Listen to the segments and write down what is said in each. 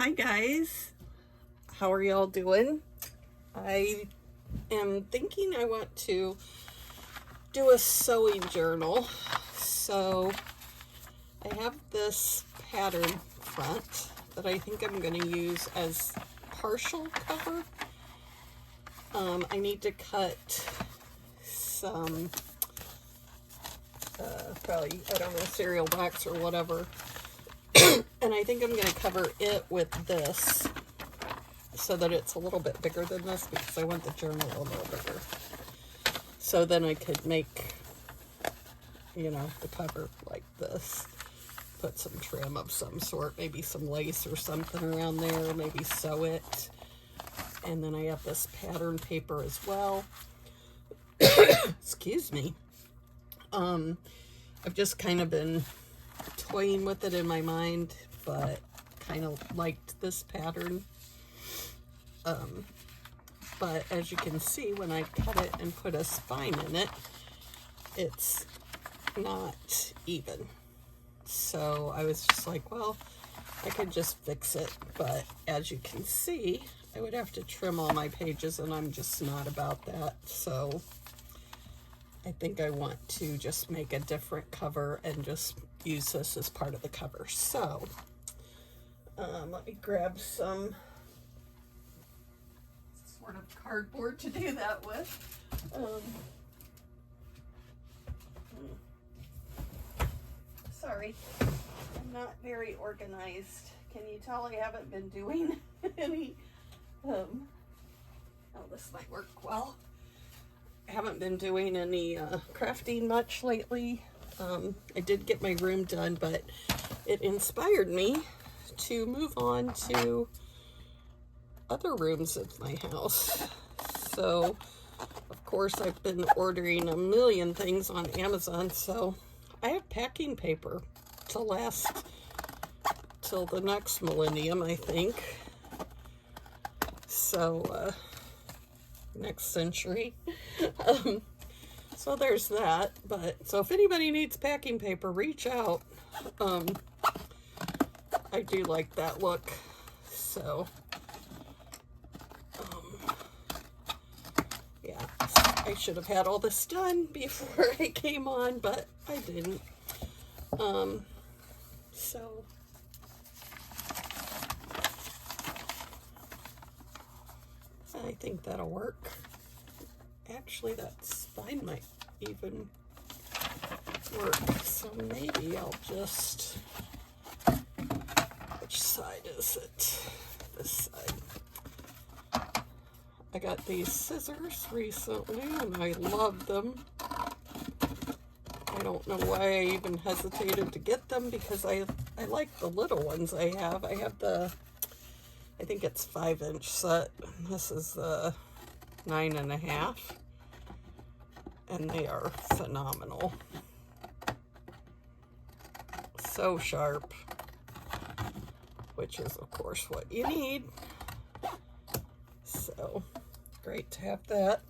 Hi guys, how are y'all doing? I am thinking I want to do a sewing journal. So I have this pattern front that I think I'm going to use as partial cover. I need to cut some probably, I don't know, cereal box or whatever. And I think I'm going to cover it with this so that it's a little bit bigger than this because I want the journal a little bigger. So then I could make, the cover like this. Put some trim of some sort, maybe some lace or something around there, maybe sew it. And then I have this pattern paper as well. Excuse me. I've just kind of been toying with it in my mind, but kind of liked this pattern. But as you can see, when I cut it and put a spine in it, it's not even. So I was just like, well, I could just fix it. But as you can see, I would have to trim all my pages, and I'm just not about that. So I think I want to just make a different cover and just use this as part of the cover. So let me grab some sort of cardboard to do that with. Sorry, I'm not very organized. Can you tell I haven't been doing any, oh, this might work well. I haven't been doing any crafting much lately. I did get my room done, but it inspired me to move on to other rooms of my house. So, of course, I've been ordering a million things on Amazon, so I have packing paper to last till the next millennium, I think. So, next century. So there's that. But so if anybody needs packing paper, reach out. I do like that look. So yeah, I should have had all this done before I came on, but I didn't. So I think that'll work. Actually, that spine might even work. So maybe I'll just, which side is it? This side. I got these scissors recently and I love them. I don't know why I even hesitated to get them because I like the little ones I have. I have the, I think it's 5-inch set. This is the 9.5. And they are phenomenal. So sharp. Which is, of course, what you need. So, great to have that.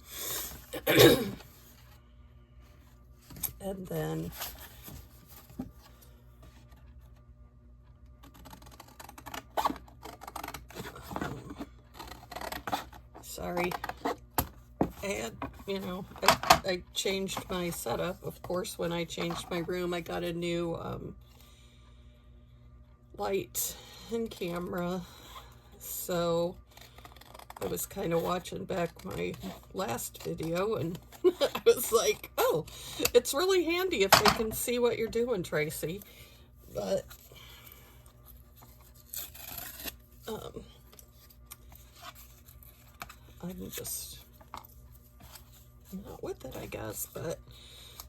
And then sorry, I had, I changed my setup. Of course, when I changed my room, I got a new light and camera. So I was kind of watching back my last video and I was like, oh, it's really handy if they can see what you're doing, Tracy. But I'm just not with it, I guess. But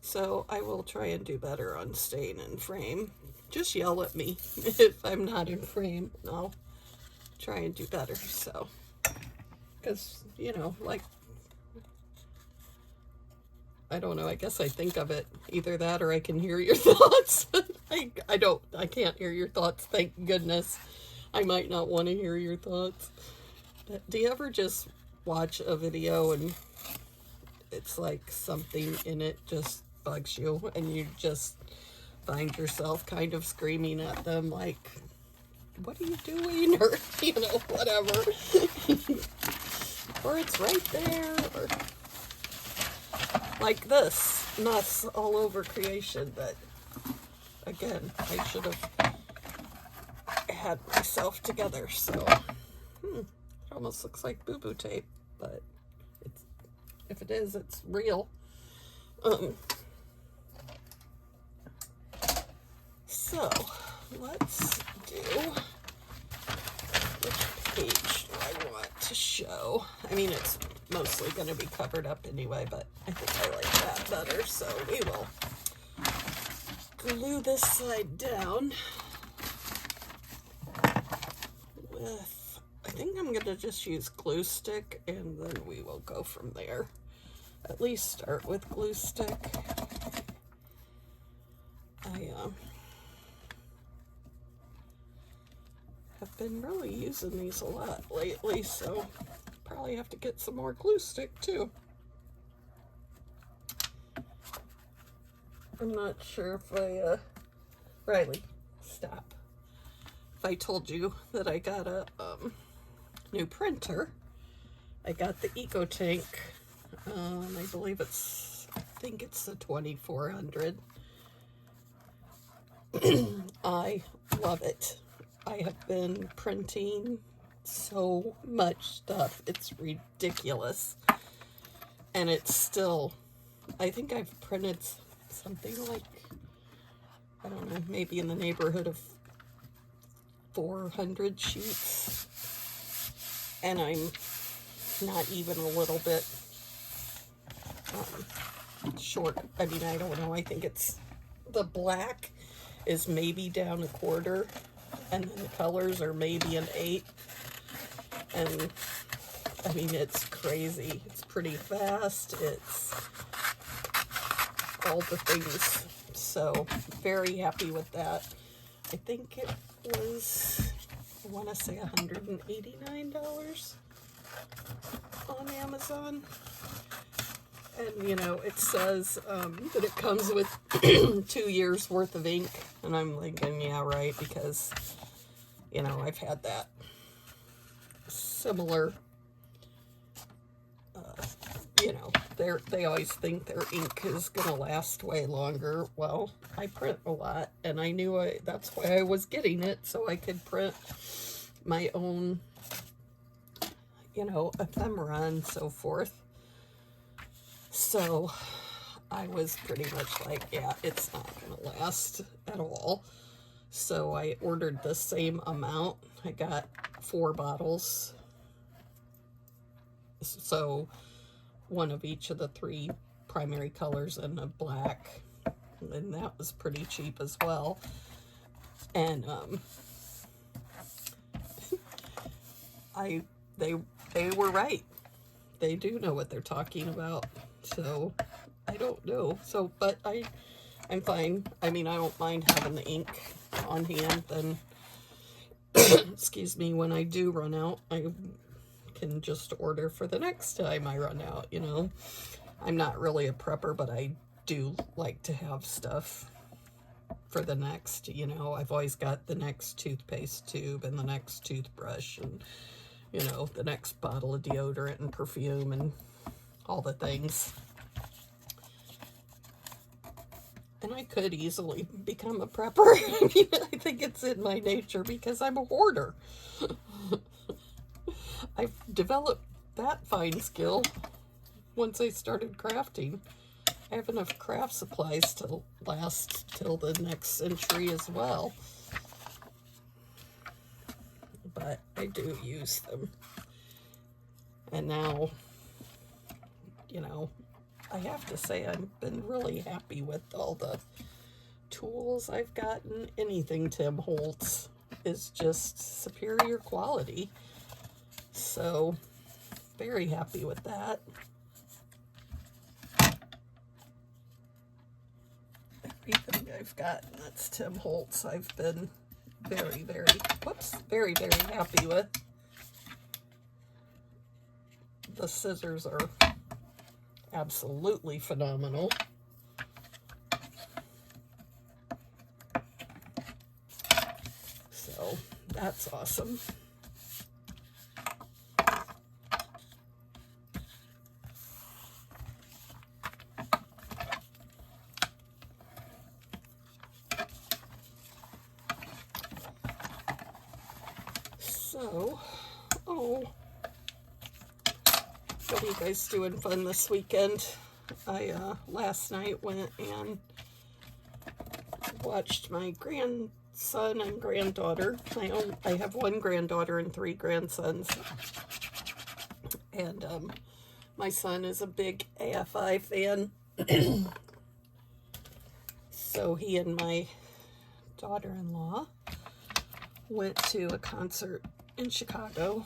so I will try and do better on staying in frame. Just yell at me if I'm not in frame. I'll try and do better. So, because, like, I don't know, I guess I think of it either that or I can hear your thoughts. I can't hear your thoughts, thank goodness. I might not want to hear your thoughts. But do you ever just watch a video and it's like something in it just bugs you and you just find yourself kind of screaming at them like, what are you doing? Or, you know, whatever. Or it's right there, or like this mess all over creation that, again, I should have had myself together. So, it almost looks like boo-boo tape, but it's, if it is, it's real. So, let's do, which page do I want to show? I mean, it's mostly going to be covered up anyway, but I think I like that better, so we will glue this side down with, I think I'm going to just use glue stick, and then we will go from there. At least start with glue stick. I have been really using these a lot lately, so probably have to get some more glue stick too. I'm not sure if I, Riley, stop. If I told you that I got a new printer. I got the EcoTank. I believe I think it's the 2400. I love it. I have been printing so much stuff. It's ridiculous. And it's still, I think I've printed something like, I don't know, maybe in the neighborhood of 400 sheets. And I'm not even a little bit short. I mean, I don't know. I think it's, the black is maybe down a quarter, and then the colors are maybe an 1/8. And I mean, it's crazy. It's pretty fast. It's all the things. So very happy with that. I think it was, I want to say $189 on Amazon. And, you know, it says that it comes with 2 years worth of ink. And I'm thinking, yeah, right, because, you know, I've had that similar, you know, they always think their ink is going to last way longer. Well, I print a lot, and I knew that's why I was getting it, so I could print my own, you know, ephemera and so forth. So I was pretty much like, yeah, it's not going to last at all. So I ordered the same amount. I got 4 bottles. So one of each of the 3 primary colors and a black. And that was pretty cheap as well. And they were right. They do know what they're talking about. So I don't know. So, but I'm fine. I mean, I don't mind having the ink on hand. Then, excuse me, when I do run out, I can just order for the next time I run out, you know. I'm not really a prepper, but I do like to have stuff for the next, you know. I've always got the next toothpaste tube and the next toothbrush and, you know, the next bottle of deodorant and perfume and all the things. And I could easily become a prepper. I mean, I think it's in my nature because I'm a hoarder. I've developed that fine skill once I started crafting. I have enough craft supplies to last till the next century as well. But I do use them. And now, you know, I have to say I've been really happy with all the tools I've gotten. Anything Tim Holtz is just superior quality. So, very happy with that. Everything I've gotten that's Tim Holtz, I've been very, very happy with. The scissors are absolutely phenomenal. So That's awesome. So, oh, what are you guys doing fun this weekend? I last night went and watched my grandson and granddaughter. I have one granddaughter and 3 grandsons. And my son is a big AFI fan. So he and my daughter-in-law went to a concert in Chicago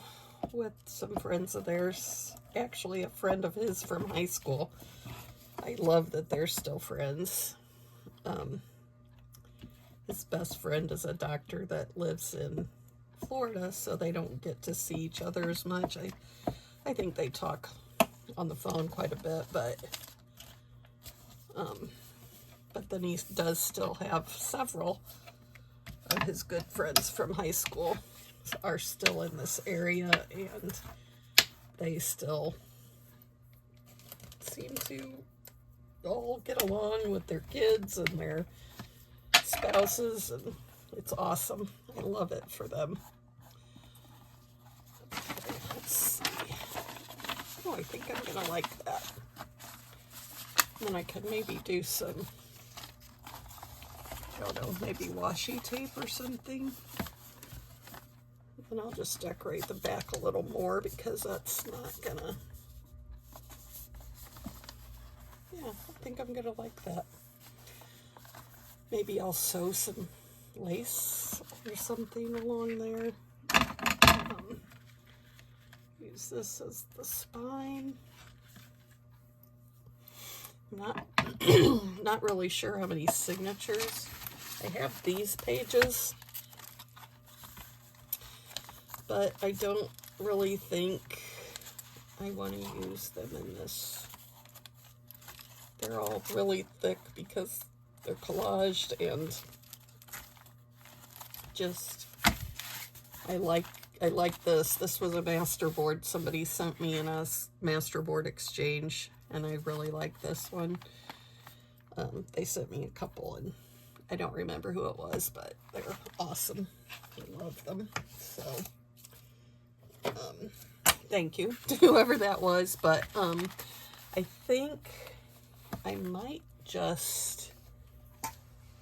with some friends of theirs. Actually, a friend of his from high school. I love that they're still friends. His best friend is a doctor that lives in Florida, so they don't get to see each other as much. I think they talk on the phone quite a bit, but then he does still have several of his good friends from high school are still in this area, and they still seem to all get along with their kids and their spouses, and it's awesome. I love it for them. Okay, let's see. Oh, I think I'm gonna like that. Then I could maybe do some, I don't know, maybe washi tape or something. And I'll just decorate the back a little more because that's not gonna, yeah, I think I'm gonna like that. Maybe I'll sew some lace or something along there. Use this as the spine. I'm not really sure how many signatures I have these pages, but I don't really think I want to use them in this. They're all really thick because they're collaged, and just I like this. This was a masterboard somebody sent me in a masterboard exchange, and I really like this one. They sent me a couple, and I don't remember who it was, but they're awesome. I love them. So thank you to whoever that was. But I think I might just,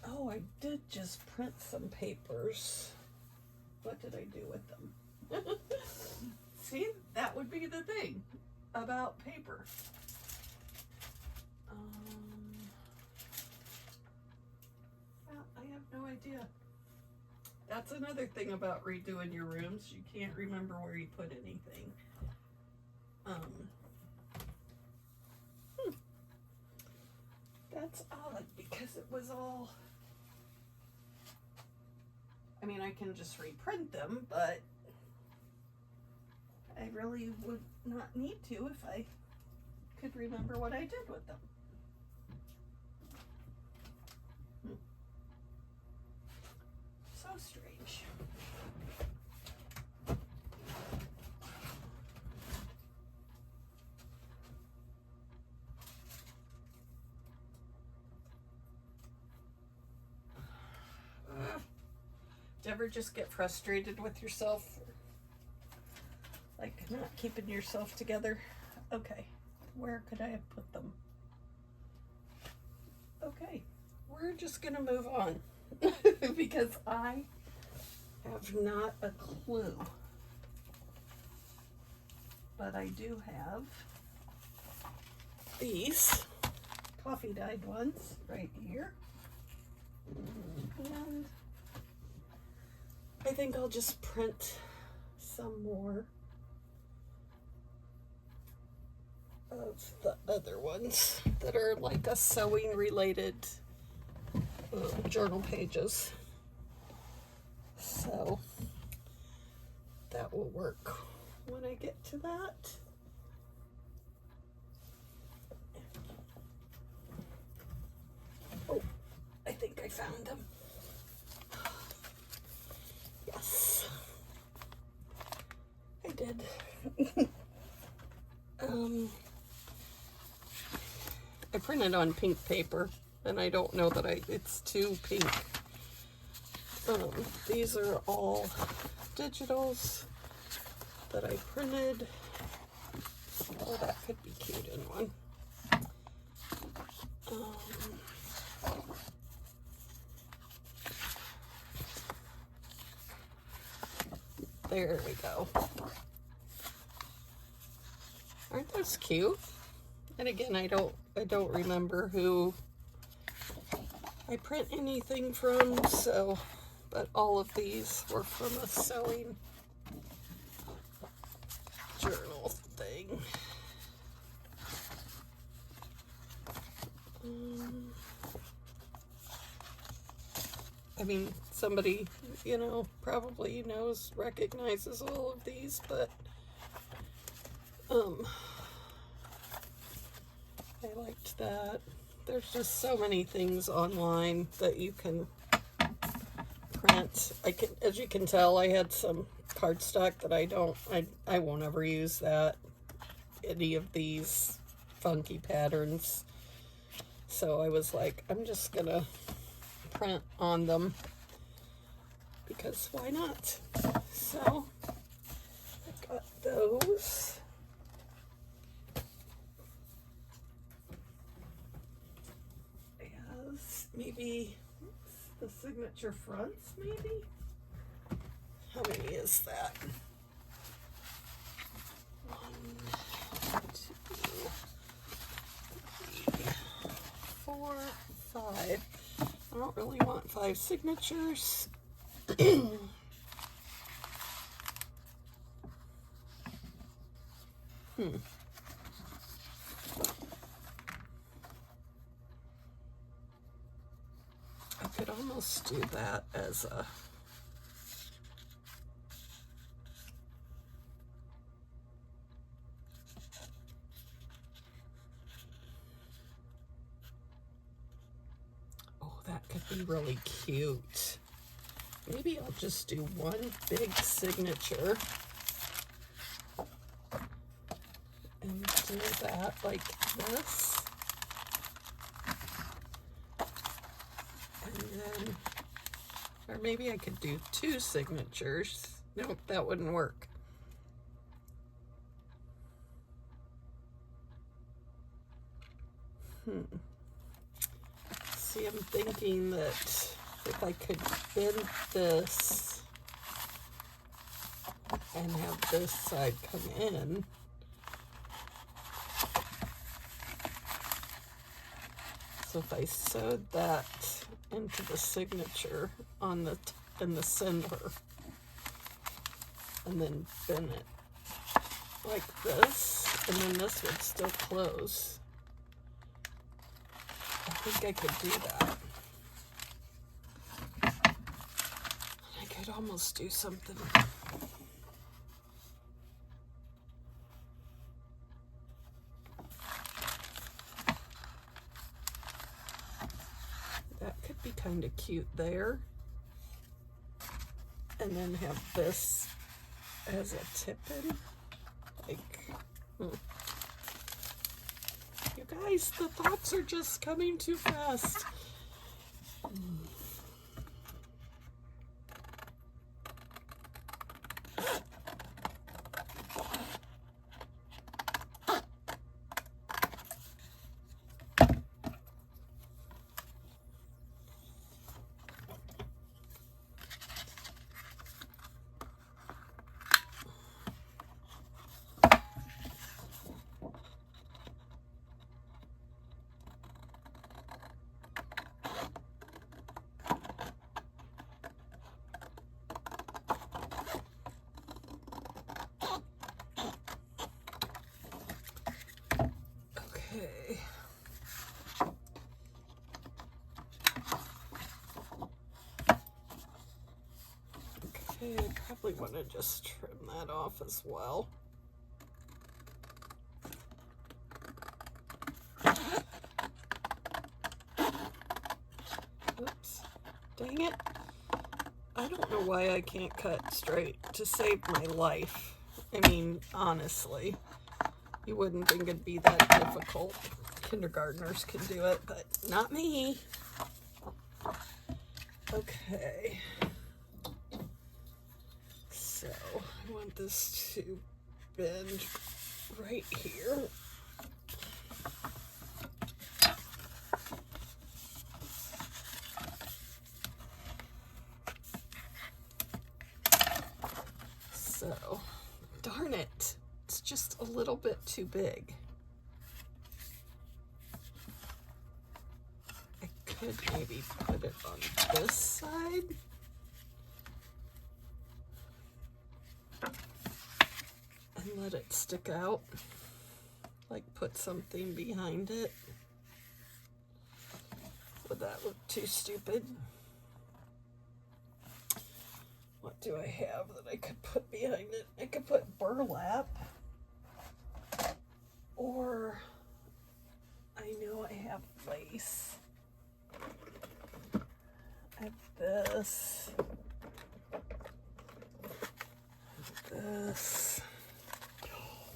oh, I did just print some papers. What did I do with them? See, that would be the thing about paper. I have no idea. That's another thing about redoing your rooms. You can't remember where you put anything. That's odd because it was all, I mean, I can just reprint them, but I really would not need to if I could remember what I did with them. So strange. Do you ever just get frustrated with yourself? Like not keeping yourself together? Okay, where could I have put them? Okay, we're just gonna move on because I have not a clue. But I do have these coffee dyed ones right here. And I think I'll just print some more of the other ones that are like a sewing related journal pages. So that will work when I get to that. Oh, I think I found them. Yes. did. I printed on pink paper, and I don't know that it's too pink. These are all digitals that I printed. Oh, that could be cute in one. There we go. Aren't those cute? And again, I don't remember who I print anything from, so, but all of these were from a sewing journal thing. I mean, somebody, you know, probably recognizes all of these, but I liked that. There's just so many things online that you can print. As you can tell, I had some cardstock that I won't ever use that, any of these funky patterns. So I was like, I'm just gonna print on them because why not? So I got those. Maybe the signature fronts, maybe? How many is that? 1, 2, 3, 4, 5. I don't really want 5 signatures. I could almost do that as a that could be really cute. Maybe I'll just do one big signature and do that like this. And then, or maybe I could do 2 signatures. Nope, that wouldn't work. See, I'm thinking that if I could bend this and have this side come in, so if I sewed that into the signature on in the center and then bend it like this, and then this would still close. I think I could do that. I could almost do something. That could be kind of cute there. And then have this as a tip in. Like, you guys, the thoughts are just coming too fast. Okay, I probably want to just trim that off as well. Oops, dang it. I don't know why I can't cut straight to save my life. I mean, honestly, you wouldn't think it'd be that difficult. Kindergartners can do it, but not me. Okay. So, I want this to bend right here. So, darn it. It's just a little bit too big. I could maybe put it on this side. And let it stick out. Like put something behind it. Would that look too stupid? What do I have that I could put behind it? I could put burlap. Or I know I have lace. I have this. This.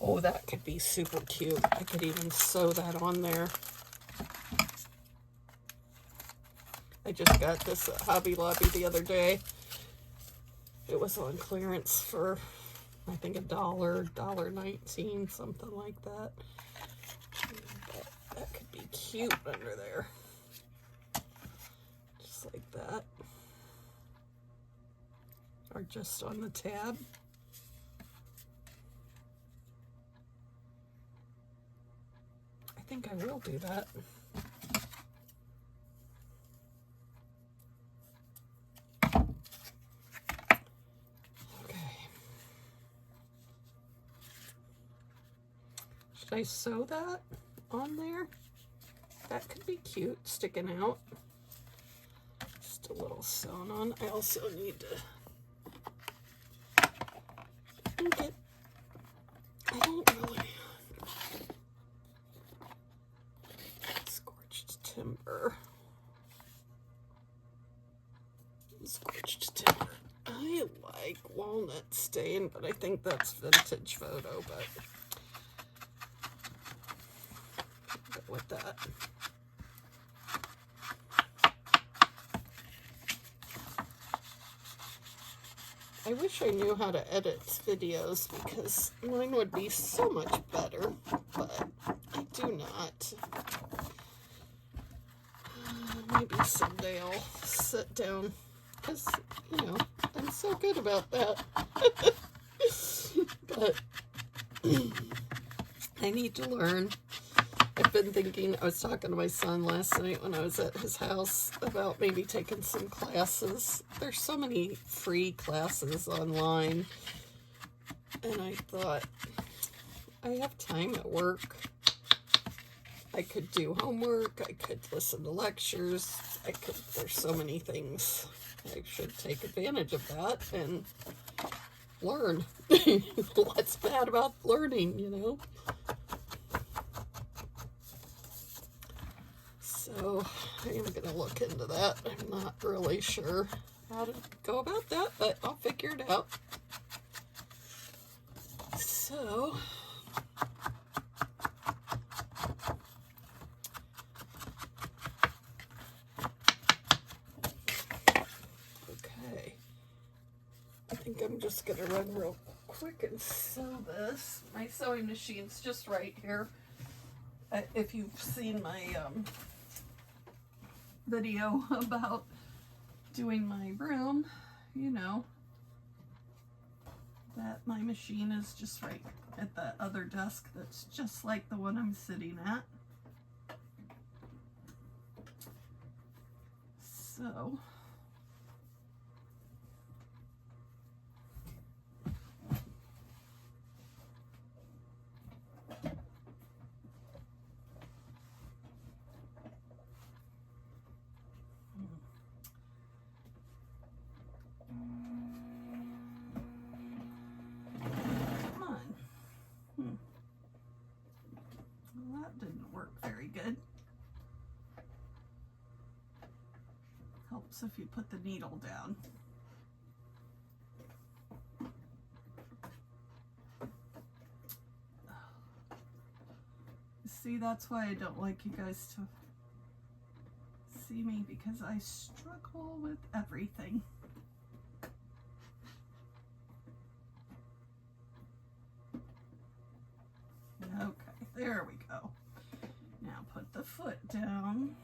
Oh, that could be super cute. I could even sew that on there. I just got this at Hobby Lobby the other day. It was on clearance for, I think, $1.19, something like that. That could be cute under there. Just like that. Or just on the tab. I think I will do that. Okay. Should I sew that on there? That could be cute, sticking out. Just a little sewn on. I also need to get, I don't really, scorched timber. Scorched timber. I like walnut stain, but I think that's vintage photo, but go with that. I wish I knew how to edit videos because mine would be so much better, but I do not. Maybe someday I'll sit down because, you know, I'm so good about that. But I need to learn. I've been thinking, I was talking to my son last night when I was at his house about maybe taking some classes. There's so many free classes online. And I thought, I have time at work. I could do homework. I could listen to lectures. There's so many things. I should take advantage of that and learn. What's bad about learning, you know? So I am going to look into that. I'm not really sure how to go about that, but I'll figure it out. So okay, I think I'm just going to run real quick and sew this. My sewing machine's just right here. If you've seen my video about doing my room, you know that my machine is just right at the other desk that's just like the one I'm sitting at. So well, that didn't work very good. Helps if you put the needle down. See, that's why I don't like you guys to see me, because I struggle with everything. Okay, there we go. Now put the foot down.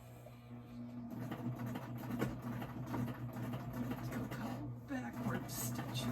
Do a couple backward stitches.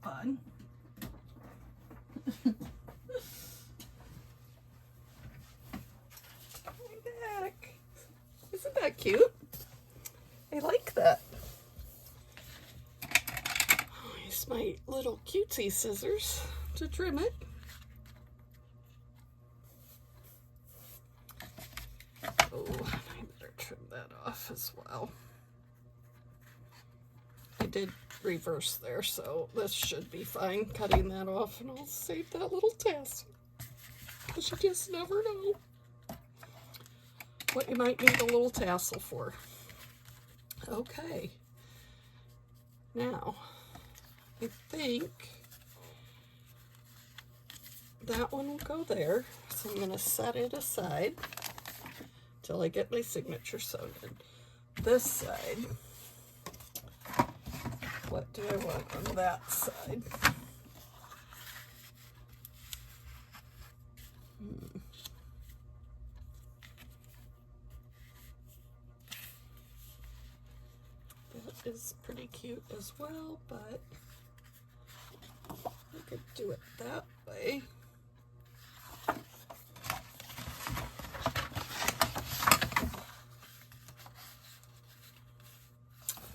Fun. My back. Isn't that cute? I like that. I'll use my little cutesy scissors to trim it. Oh, I better trim that off as well. I did reverse there, so this should be fine. Cutting that off, and I'll save that little tassel, because you just never know what you might need a little tassel for. Okay, now I think that one will go there, so I'm going to set it aside till I get my signature sewn in. This side, what do I want on that side? That is pretty cute as well, but I could do it that way.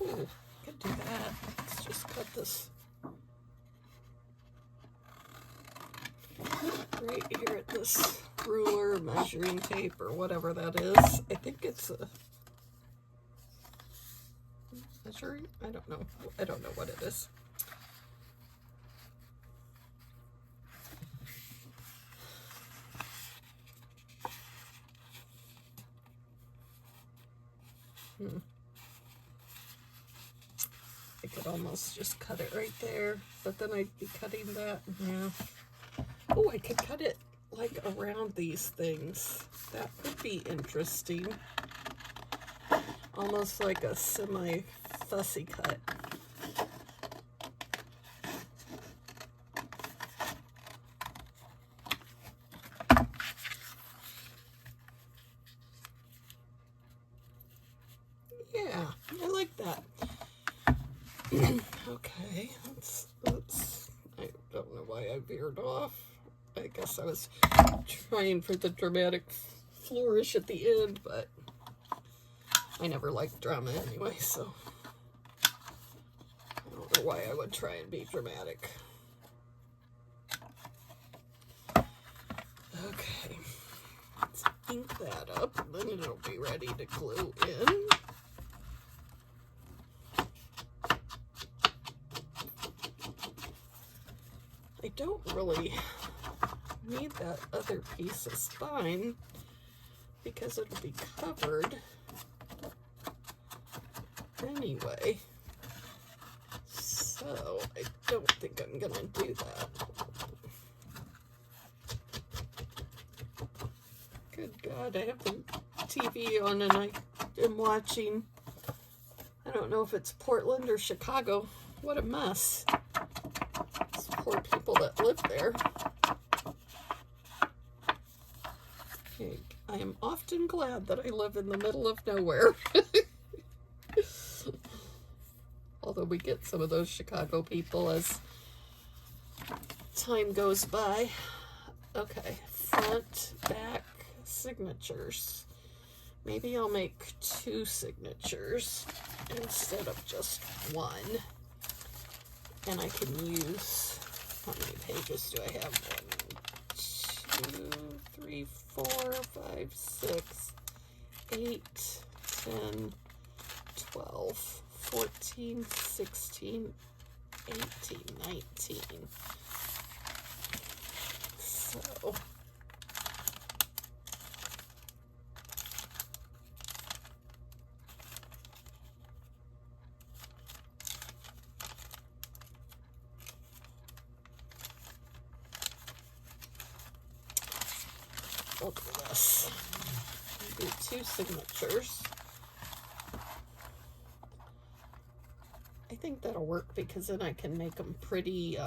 Ooh, I could do that. Let's just cut this right here at this ruler, measuring tape, or whatever that is. I think it's a measuring? I don't know. I don't know what it is. I could almost just cut it right there, but then I'd be cutting that in half. Oh, I could cut it like around these things. That could be interesting. Almost like a semi-fussy cut. Yeah, I like that. Okay, I don't know why I veered off. I guess I was trying for the dramatic flourish at the end, but I never liked drama anyway, so I don't know why I would try and be dramatic. Okay, let's ink that up, and then it'll be ready to glue in. I don't really need that other piece of spine because it'll be covered anyway. So I don't think I'm gonna do that. Good God, I have the TV on and I am watching, I don't know if it's Portland or Chicago. What a mess. These poor people that live there. Okay, I am often glad that I live in the middle of nowhere. Although we get some of those Chicago people as time goes by. Okay, front, back, signatures. Maybe I'll make 2 signatures instead of just 1. And I can use, how many pages do I have? 1, 2, 3, 4, 5, 6. 8, 10, 12, 14, 16, 18, 19. So look at this. Do 2 signatures. I think that'll work because then I can make them pretty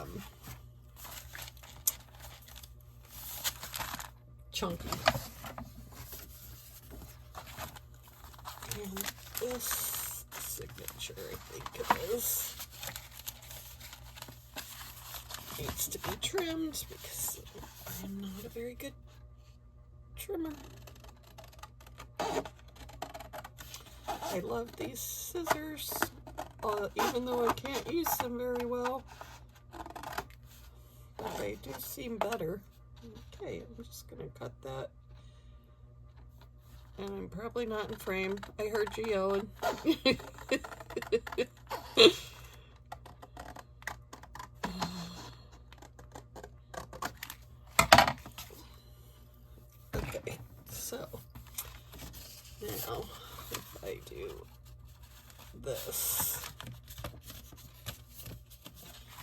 chunky. And this signature, I think it is, needs to be trimmed because I'm not a very good trimmer. I love these scissors, even though I can't use them very well, but they do seem better. Okay, I'm just gonna cut that, and I'm probably not in frame. I heard you yelling. Okay, so now if I do this,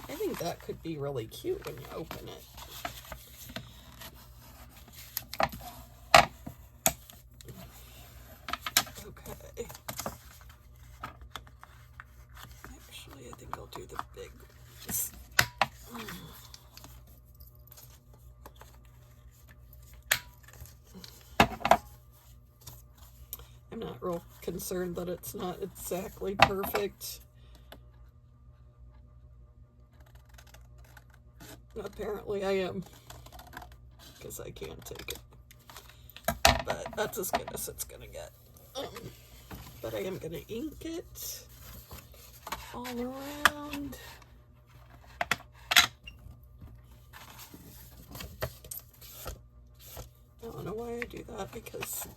I think that could be really cute when you open it. Okay. Actually, I think I'll do the big ones. I'm not real concerned that it's not exactly perfect. Apparently I am, because I can't take it. But that's as good as it's gonna get. But I am gonna ink it all around. I don't know why I do that, because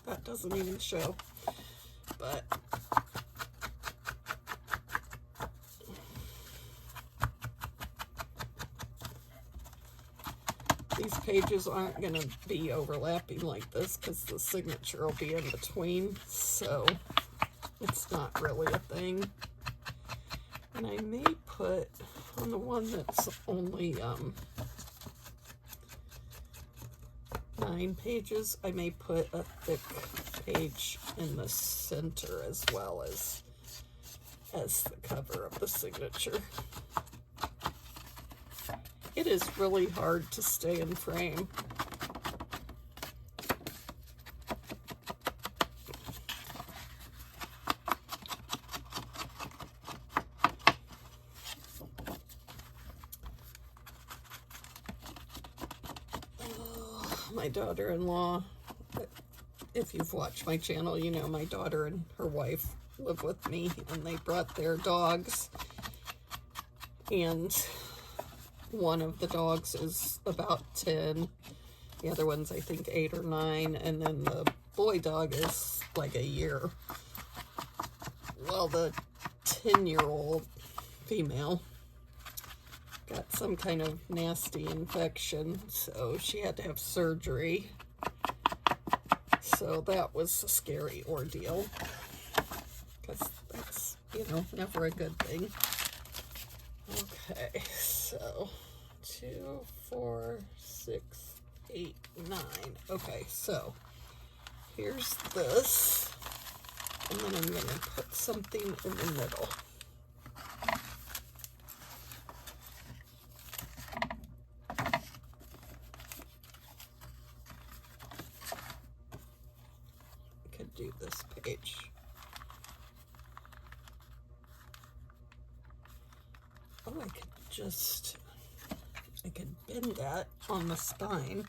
that doesn't even show. But these pages aren't going to be overlapping like this because the signature will be in between, so it's not really a thing. And I may put on the one that's only 9 pages, I may put a thick page in the center as well as the cover of the signature. It is really hard to stay in frame. My daughter-in-law, if you've watched my channel, you know my daughter and her wife live with me, and they brought their dogs, and one of the dogs is about 10, the other one's I think 8 or 9, and then the boy dog is like a year. Well, the 10-year-old female got some kind of nasty infection, so she had to have surgery. So that was a scary ordeal, because that's, you know, never a good thing. Okay, so 2, 4, 6, 8, 9. Okay, so here's this, and then I'm going to put something in the middle. I could do this page. Oh, I could bend that on the spine.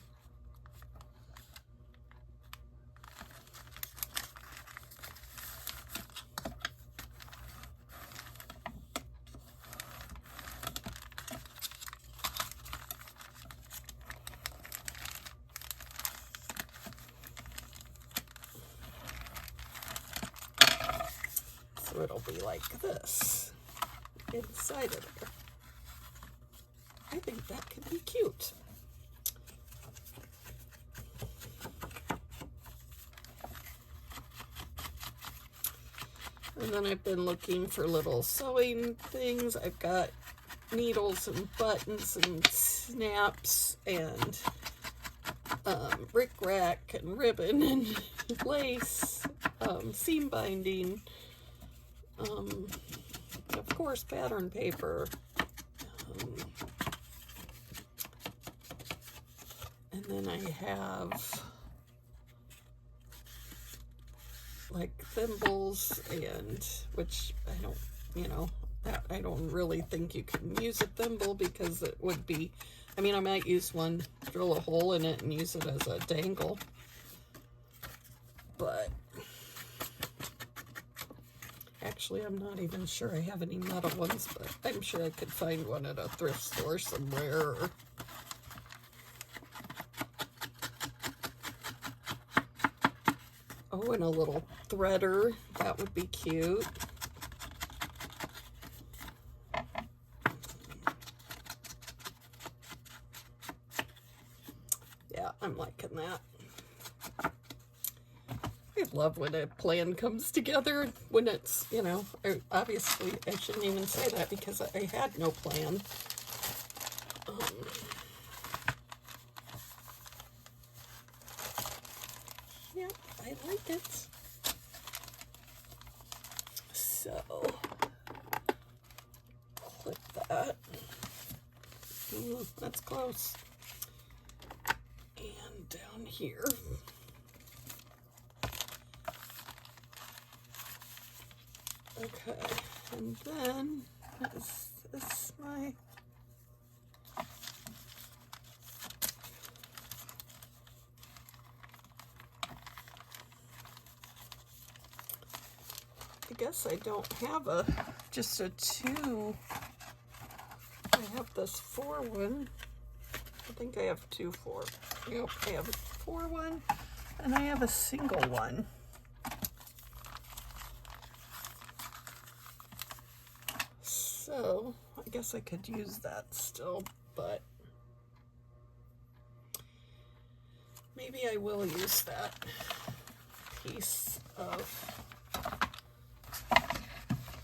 like this inside of there. I think that could be cute. And then I've been looking for little sewing things. I've got needles and buttons and snaps and rickrack and ribbon and lace, seam binding, of course pattern paper, and then I have like thimbles, and which I don't, I don't really think you can use a thimble because it would be, I mean, I might use one, drill a hole in it and use it as a dangle, but actually I'm not even sure I have any metal ones, but I'm sure I could find one at a thrift store somewhere. Oh, and a little threader, that would be cute. Yeah, I'm liking that. I love when a plan comes together, when it's, obviously I shouldn't even say that because I had no plan. Yeah, I like it. So, clip that. Ooh, that's close. And down here. Okay, and then is this my... I guess I don't have just a 2. I have this 4 one. I think I have 2 4. Yep, I have a 4 one, and I have a single one. So I guess I could use that still, but maybe I will use that piece of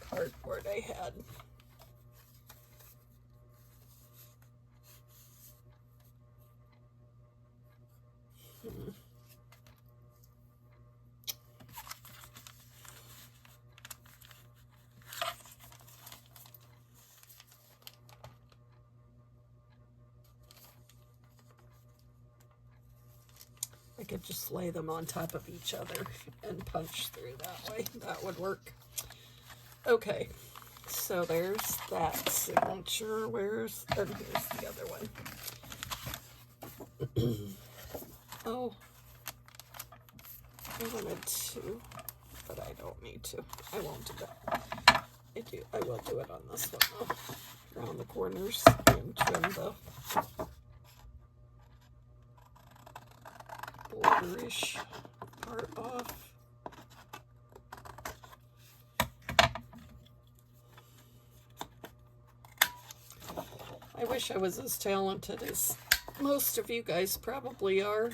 cardboard I had. I could just lay them on top of each other and punch through that way. That would work. Okay, so there's that signature. And here's the other one. Oh, I wanted to, but I don't need to. I won't do that. I will do it on this one though. Around the corners and trim the borderish part off. I wish I was as talented as most of you guys probably are.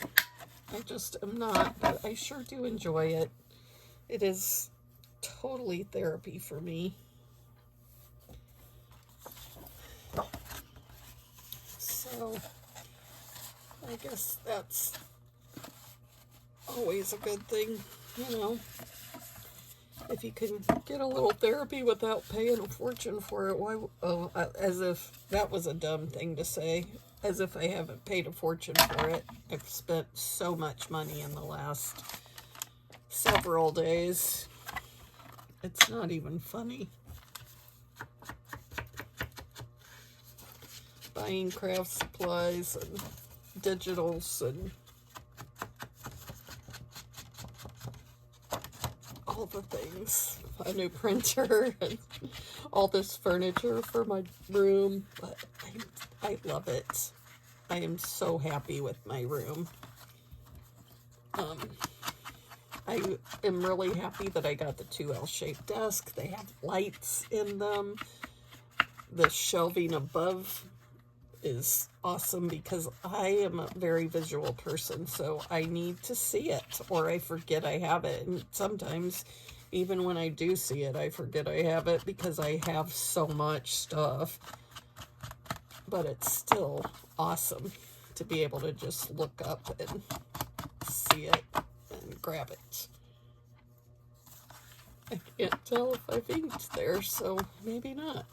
I just am not, but I sure do enjoy it. It is totally therapy for me. So I guess that's always a good thing, if you can get a little therapy without paying a fortune for it. Why? Oh, as if that was a dumb thing to say. As if I haven't paid a fortune for it. I've spent so much money in the last several days. It's not even funny. Buying craft supplies and digitals and all the things. A new printer and all this furniture for my room. But I love it. I am so happy with my room. I am really happy that I got the 2 L-shaped desk. They have lights in them. The shelving above is awesome because I am a very visual person, so I need to see it or I forget I have it. And sometimes even when I do see it, I forget I have it because I have so much stuff. But it's still awesome to be able to just look up and see it and grab it. I can't tell if I've inked there, so maybe not.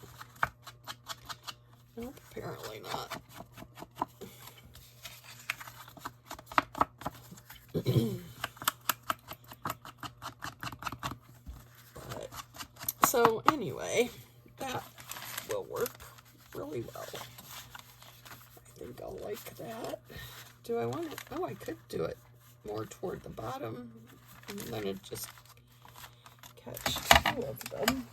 Nope, apparently not. But, so anyway, that will work really well. I think I'll like that. Do I want it? Oh, I could do it more toward the bottom, and then it just catch 2 of them.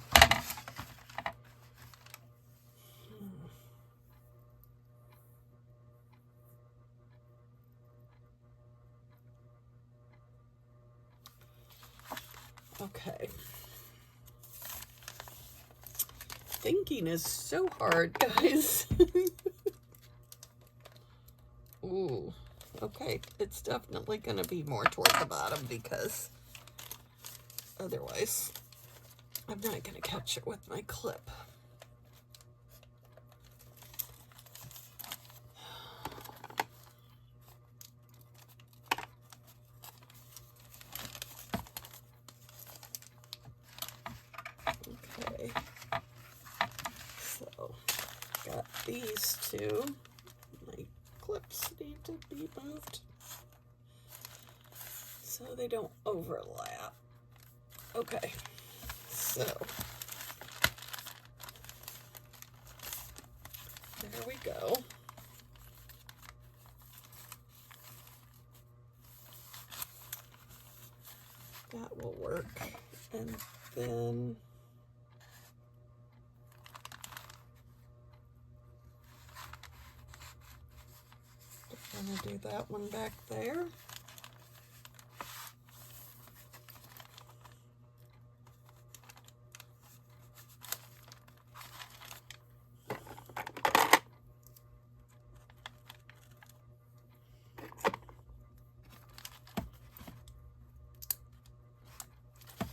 Okay. Thinking is so hard, guys. Ooh, okay. It's definitely going to be more toward the bottom because otherwise I'm not going to catch it with my clip. Okay. So, got these 2. My clips need to be moved so they don't overlap. Okay, so there we go. That will work. And then I'm going to do that one back there.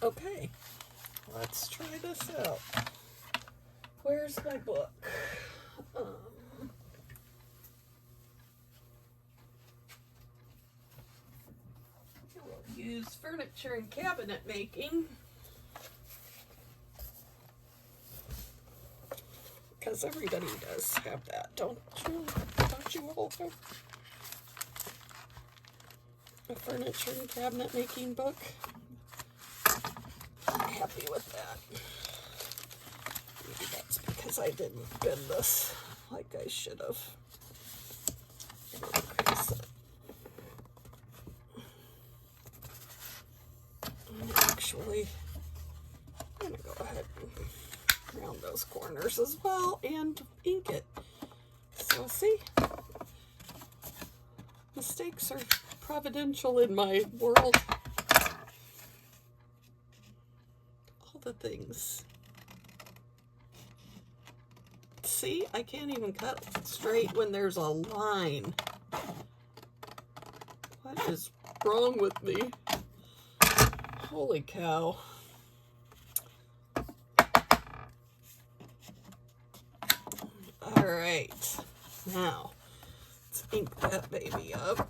Okay, let's try this out. Where's my book? We'll use furniture and cabinet making because everybody does have that, don't you? Don't you all have a furniture and cabinet making book? I'm happy with that. Maybe that's because I didn't bend this like I should have. Actually, I'm going to go ahead and round those corners as well and ink it. So see, mistakes are providential in my world. All the things. See, I can't even cut straight when there's a line. What is wrong with me? Holy cow. All right, now let's ink that baby up.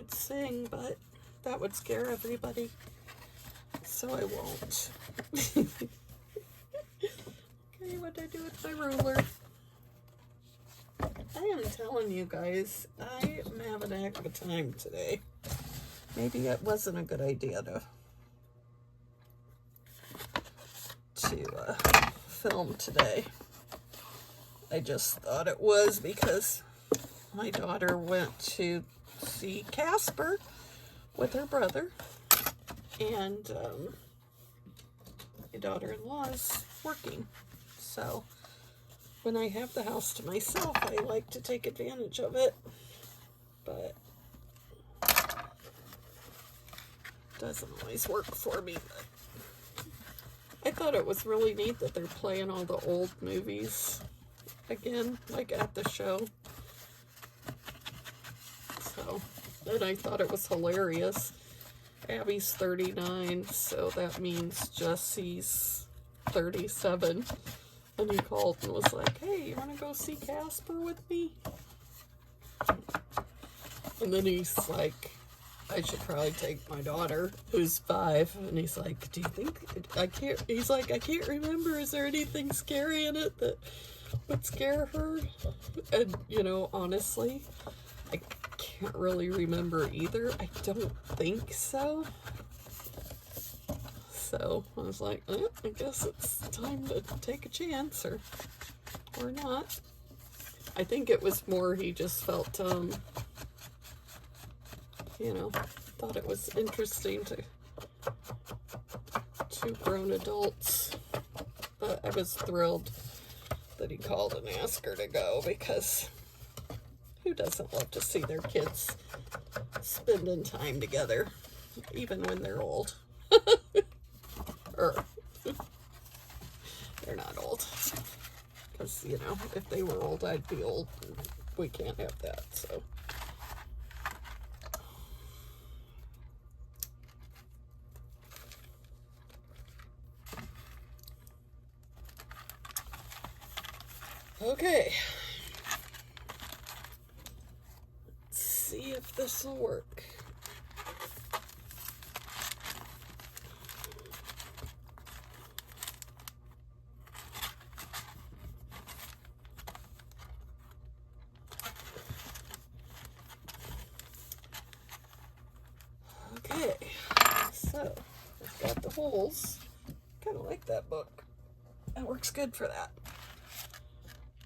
Sing, but that would scare everybody, so I won't. Okay, what did I do with my ruler? I am telling you guys, I am having a heck of a time today. Maybe it wasn't a good idea to to film today. I just thought it was because my daughter went to see Casper with her brother, and my daughter-in-law is working. So when I have the house to myself, I like to take advantage of it, but it doesn't always work for me. But I thought it was really neat that they're playing all the old movies again, like at the show. So, and I thought it was hilarious. Abby's 39, so that means Jesse's 37. And he called and was like, hey, you want to go see Casper with me? And then he's like, I should probably take my daughter, who's 5. And he's like, do you think, he's like, I can't remember. Is there anything scary in it that would scare her? And, you know, honestly, I can't really remember either. I don't think so. So I was like, I guess it's time to take a chance, or not. I think it was more he just felt, you know, thought it was interesting to 2 grown adults. But I was thrilled that he called and asked her to go, because who doesn't love to see their kids spending time together, even when they're old? Or they're not old, because, you know, if they were old, I'd be old, and we can't have that. So okay, let's see if this will work. Okay, so I've got the holes. Kind of like that book. That works good for that.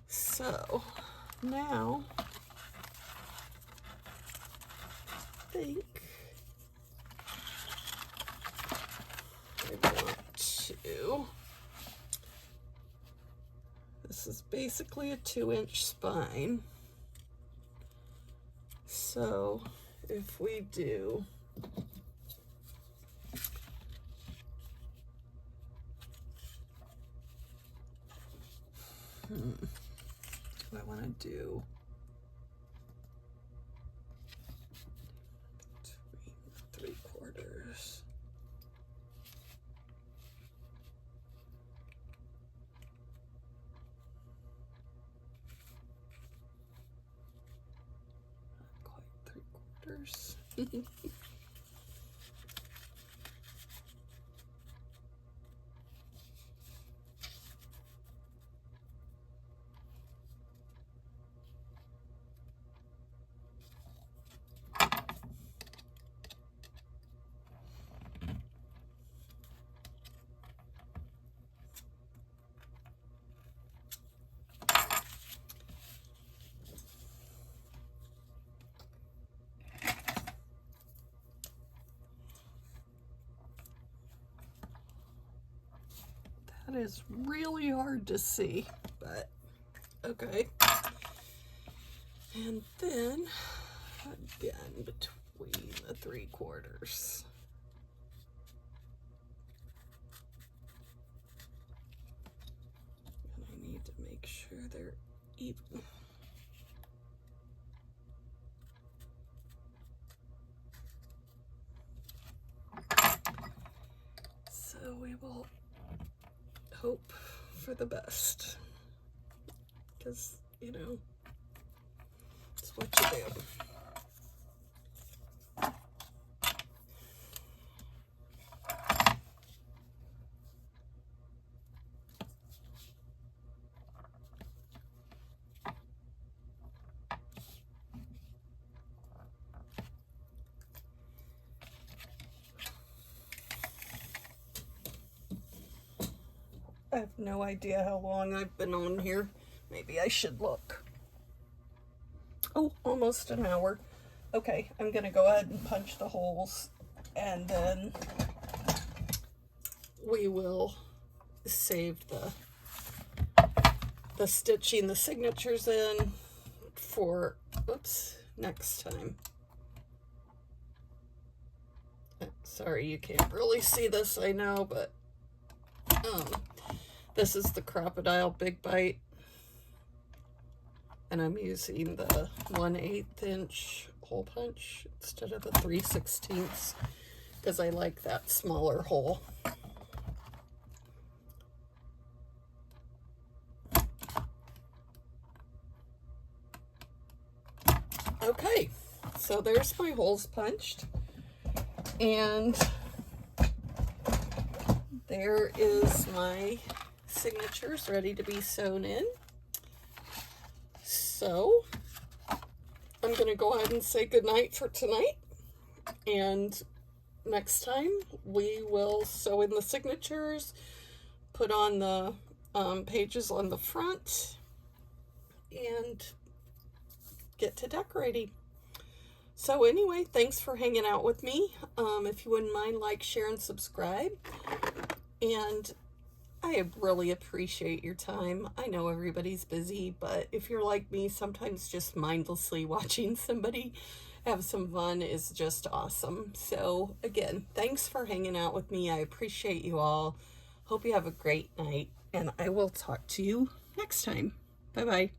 So now I think I want to, this is basically a 2-inch spine. So if we do I want to do between 3/4. Not quite 3/4. That is really hard to see, but okay. And then again between the 3/4. And I need to make sure they're even. So we will hope for the best, because, you know, it's what you do. I have no idea how long I've been on here. Maybe I should look. Oh, almost an hour. Okay, I'm gonna go ahead and punch the holes, and then we will save the stitching the signatures in for, oops, next time. Sorry, you can't really see this, I know, but this is the Crop-A-Dile Big Bite, and I'm using the 1/8 inch hole punch instead of the 3/16 because I like that smaller hole. Okay, so there's my holes punched, and there is my signatures ready to be sewn in. So I'm going to go ahead and say goodnight for tonight, and next time we will sew in the signatures, put on the pages on the front, and get to decorating. So anyway, thanks for hanging out with me. If you wouldn't mind, like, share, and subscribe. And I really appreciate your time. I know everybody's busy, but if you're like me, sometimes just mindlessly watching somebody have some fun is just awesome. So again, thanks for hanging out with me. I appreciate you all. Hope you have a great night, and I will talk to you next time. Bye-bye.